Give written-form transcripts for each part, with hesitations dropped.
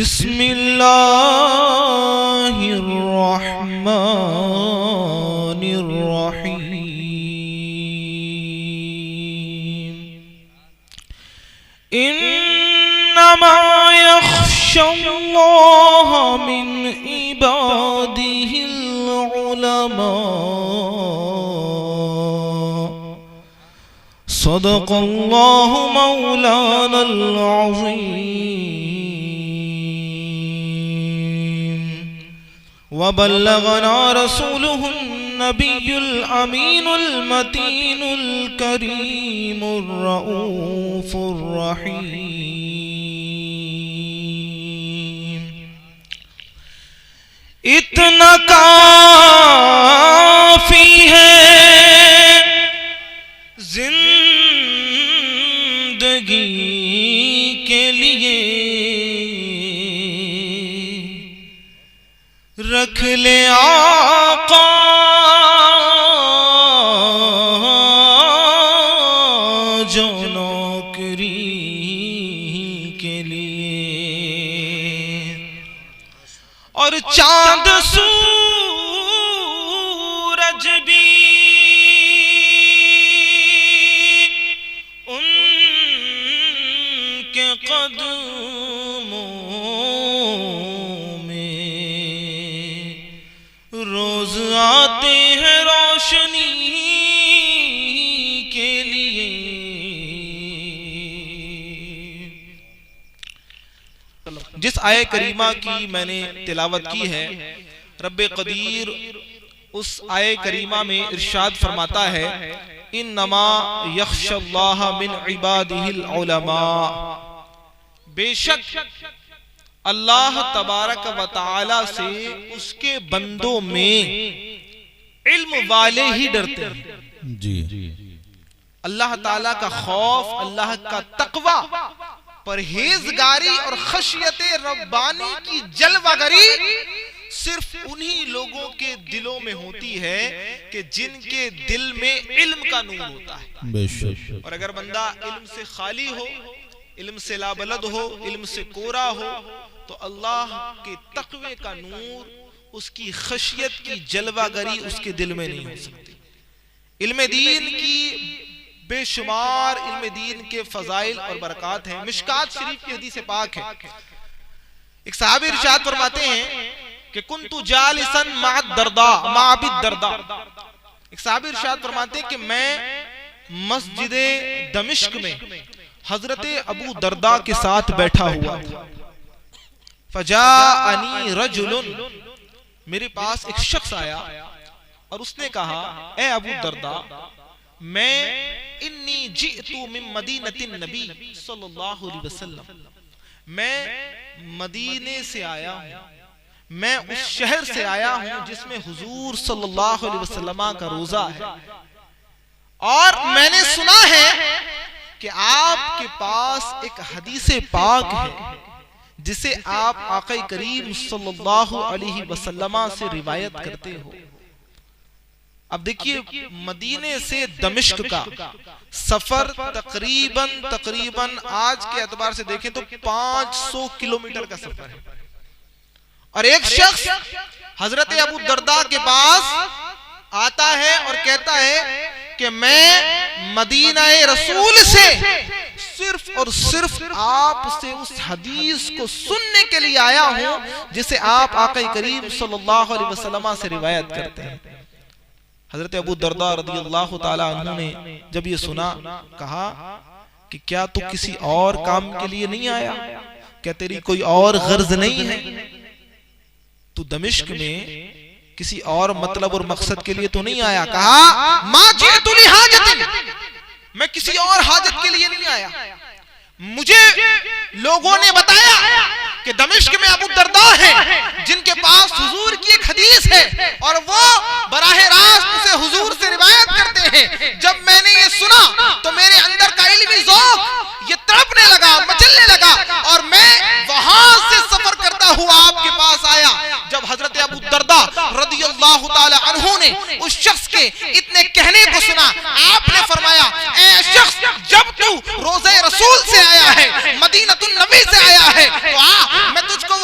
بسم اللہ الرحمن الرحیم انما یخشی اللہ من عبادہ العلماء صدق اللہ مولانا العظیم وبلغنا رسوله النبي الأمين المتين الكريم الرؤوف الرحيم اتنا کافی ہے زندگی کے لیے رکھ لے آقا جو نوکری کے لیے اور چاند سورج بھی ان کے قدموں روز آتے ہیں روشنی کے لیے. جس آیہ کریمہ کی میں نے تلاوت کی ہے، رب قدیر اس آیہ کریمہ میں ارشاد فرماتا ہے انما یخشی اللہ من عبادہ العلماء، بے شک اللہ تبارک و تعالی سے اس کے بندوں میں علم والے ہی ڈرتے ہیں. جی اللہ تعالی کا خوف، اللہ کا تقوی، پرہیزگاری اور خشیت ربانی کی جلوہ گری صرف انہی لوگوں کے دلوں میں ہوتی ہے کہ جن کے دل میں علم کا نور ہوتا ہے. بے شک. اور اگر بندہ علم سے خالی ہو، علم سے لابلد ہو، علم سے کورا ہو، تو اللہ کے تقوی کا نور، اس کی خشیت کی جلوہ گری اس کے دل میں نہیں ہو سکتی. علم دین کی بے شمار علم دین کے فضائل اور برکات ہیں. مشکات شریف کی حدیث پاک ہے، ایک صحابی ارشاد فرماتے ہیں کہ کنت جالسا مع ابی الدرداء. ایک صحابی ارشاد فرماتے ہیں کہ میں مسجد دمشق میں حضرت ابو درداء کے ساتھ بیٹھا ہوا تھا. فجاءنی رجل، میرے پاس ایک شخص آیا اور اس نے کہا اے ابو درداء، میں انی جئت من مدینہ النبی صلی اللہ علیہ وسلم، میں مدینے سے آیا ہوں، میں اس شہر سے آیا ہوں جس میں حضور صلی اللہ علیہ وسلم کا روزہ ہے، اور میں نے سنا ہے کہ آپ کے پاس ایک حدیث پاک ہے جسے آپ آقا کریم صلی اللہ علیہ وسلم سے روایت کرتے ہو. اب دیکھیے مدینے سے دمشق کا سفر تقریباً آج کے اعتبار سے دیکھیں تو 500 کلومیٹر کا سفر ہے، اور ایک شخص حضرت ابو درداء کے پاس آتا ہے اور کہتا ہے کہ میں مدینہ رسول سے صرف اور صرف آپ سے اس حدیث کو سننے کے لیے آیا ہوں جسے آپ آقا کریم صلی اللہ علیہ وسلم سے روایت کرتے ہیں. حضرت ابو درداء رضی اللہ تعالی عنہ نے جب یہ سنا کہا کہ کیا تو کسی اور کام کے لیے نہیں آیا؟ کیا تیری کوئی اور غرض نہیں ہے؟ تو دمشق میں کسی اور مطلب اور مقصد کے لیے تو نہیں آیا؟ کہا ما جئت لحاجت، میں کسی اور حاجت کے لیے نہیں آیا. مجھے لوگوں نے بتایا کہ دمشق میں ابو درداء ہیں جن کے پاس حضور کی ایک حدیث ہے اور وہ براہ راست اسے حضور سے روایت کرتے ہیں. جب میں نے یہ سنا تو میرے اندر کا علمی ذوق یہ تڑپنے لگا، مچلنے لگا، اور میں وہاں سے سفر کرتا ہوا آپ کے پاس آیا. جب حضرت ابو درداء رضی اللہ تعالی عنہ نے اس شخص کے اتنے کہنے کو سنا، آپ نے فرمایا اے شخص، جب تو روزہ رسول سے آیا ہے، مدینہ النبی سے آیا ہے، تو میں تجھ کو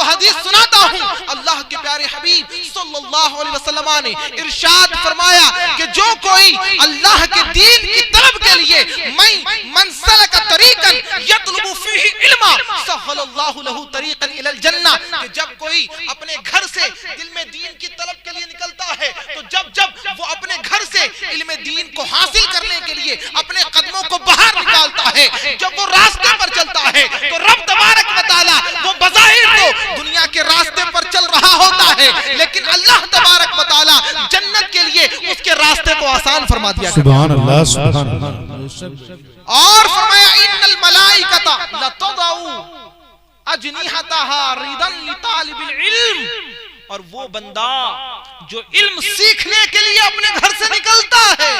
صلی اللہ علیہ وسلم نے ارشاد فرمایا کہ جو کوئی اللہ کے دین کی طلب کے لیے من سلک طریقا یطلب فیہ علما سہل اللہ لہ طریقا الی الجنہ، کہ جب کوئی اپنے گھر سے علم دین کی طلب کے لیے نکلتا ہے تو جب وہ اپنے گھر سے علم دین کو حاصل کرنے کے لیے اپنے قدموں کو باہر نکالتا ہے، جب وہ راستے پر چلتا ہے تو رب تبارک و تعالی وہ بظاہر تو دنیا کے راستے پر چل رہا ہوتا ہے، لیکن اللہ تبارک و تعالی جنت کے لیے اس کے راستے کو آسان فرما دیا۔ سبحان اللہ سبحان اللہ۔ اور فرمایا ان الملائکۃ لتضع اجنحتها رضا لطالب العلم، اور وہ بندہ جو علم سیکھنے کے لیے اپنے گھر سے نکلتا ہے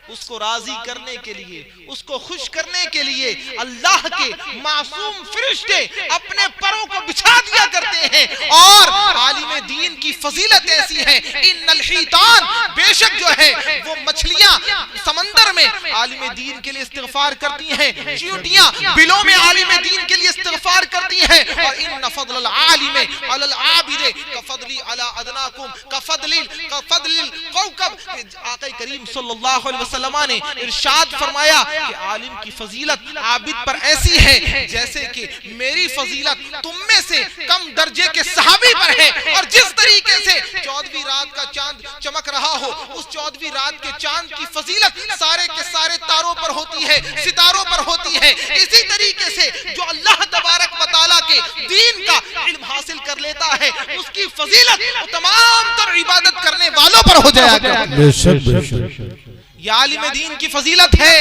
اس کو راضی کرنے کے لیے، اس کو خوش کرنے کے لیے اللہ کے معصوم فرشتے اپنے پروں کو بچھا دیا کرتے ہیں۔ اور عالم دین کی فضیلت ایسی ہے، ان الحیتان، بے شک جو ہے وہ مچھلیاں سمندر میں عالم دین کے لیے استغفار کرتی ہیں، چیونٹیاں بلوں میں عالم دین کے لیے استغفار کرتی ہیں، اور ان فضل العالم علی العابد کفضلی علی ادناکم کفضل الکوكب، آقا کریم صلی اللہ علیہ وسلم نے ارشاد فرمایا کہ عالم کی فضیلت عابد پر ایسی ہے جیسے کہ میری فضیلت تم میں سے کم درجے کے صحابی پر ہے، اور جس طریقے سے 14ویں رات کا چاند چمک رہا ہو، اس 14ویں رات کے چاند کی فضیلت سارے کے سارے تاروں پر ہوتی ہے، ستاروں پر ہوتی ہے، اسی طریقے سے جو اللہ تبارک و تعالیٰ کے دین کا علم حاصل کر لیتا ہے اس کی فضیلت تمام تر عبادت کرنے والوں پر ہو جایا کرتا ہے۔ بے شک بے شک۔ یہ عالم دین کی فضیلت ہے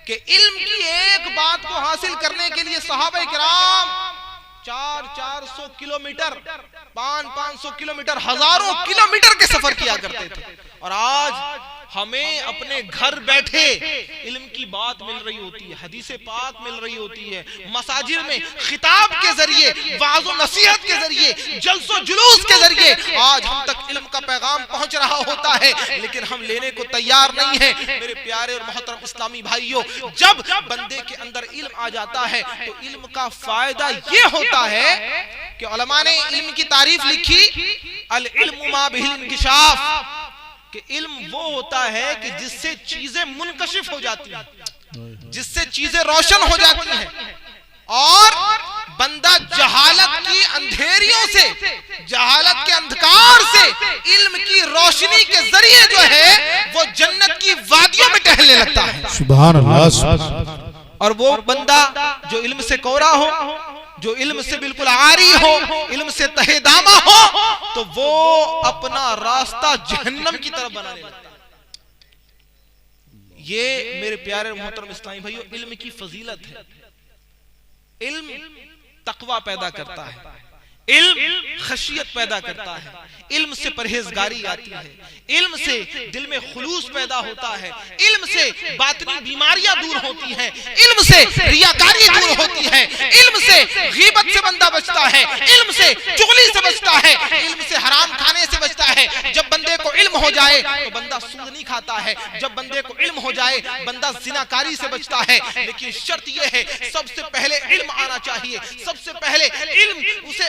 کہ علم کی ایک بات کو حاصل کرنے کے لیے صحابہ کرام 400 کلومیٹر 500 کلومیٹر ہزاروں کلومیٹر کے سفر کیا کرتے تھے، اور آج ہمیں اپنے گھر بیٹھے علم کی بات مل رہی ہوتی ہے، حدیث پاک مل رہی ہوتی ہے، مساجد میں خطاب کے ذریعے، وعظ و نصیحت کے ذریعے، جلس و جلوس کے ذریعے آج ہم تک علم کا پیغام پہنچ رہا ہوتا ہے، لیکن ہم لینے کو تیار نہیں ہیں۔ میرے پیارے اور محترم اسلامی بھائیوں، جب بندے کے اندر علم آ جاتا ہے تو علم کا فائدہ یہ ہوتا ہے کہ علماء نے علم کی تعریف لکھی، العلم ما بہ الانکشاف، کہ علم وہ ہوتا ہے کہ جس سے چیزیں منکشف ہو جاتی ہیں، جس سے چیزیں روشن ہو جاتی ہیں، اور بندہ جہالت کی اندھیریوں سے، جہالت کے اندھکار سے علم کی روشنی کے ذریعے جو ہے وہ جنت کی وادیوں میں ٹہلنے لگتا ہے۔ سبحان اللہ سبحان اللہ۔ اور وہ بندہ جو علم سے کورا ہو، جو علم سے بالکل عاری ہو، علم سے تہے دامہ ہو، تو وہ اپنا راستہ جہنم کی طرف بنانے لگتا ہے۔ یہ میرے پیارے محترم اسلامی بھائیو علم کی فضیلت ہے۔ علم تقوی پیدا کرتا ہے، علم خشیت پیدا کرتا ہے، علم سے پرہیزگاری آتی ہے، علم سے دل میں خلوص پیدا ہوتا ہے، علم سے باطنی بیماریاں دور ہوتی ہیں، علم سے ریاکاری دور ہوتی ہے، علم سے غیبت سے بندہ بچتا ہے، علم سے چغلی سے بچتا ہے، علم سے حرام کھانے سے بچتا ہے۔ جب بندے کو علم ہو جائے تو بندہ سود نہیں کھاتا ہے، جب بندے کو علم ہو جائے بندہ زناکاری سے بچتا ہے، لیکن شرط یہ ہے سب سے پہلے علم آنا چاہیے، سب سے پہلے علم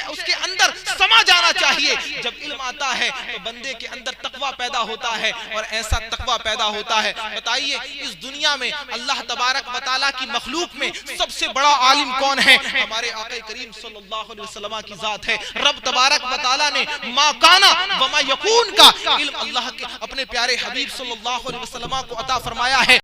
اس کے اندر سما جانا چاہیے۔ جب علم آتا ہے تو بندے کے اندر تقوی پیدا ہوتا ہے، اور ایسا تقوی پیدا ہوتا ہے۔ بتائیے اس دنیا میں اللہ تبارک و تعالیٰ کی مخلوق میں سب سے بڑا عالم کون ہے؟ ہمارے آقا کریم صلی اللہ علیہ وسلم کی ذات ہے۔ رب تبارک و تعالیٰ نے ما کانا وما یکون کا علم اللہ کے اپنے پیارے حبیب صلی اللہ علیہ وسلم کو عطا فرمایا ہے۔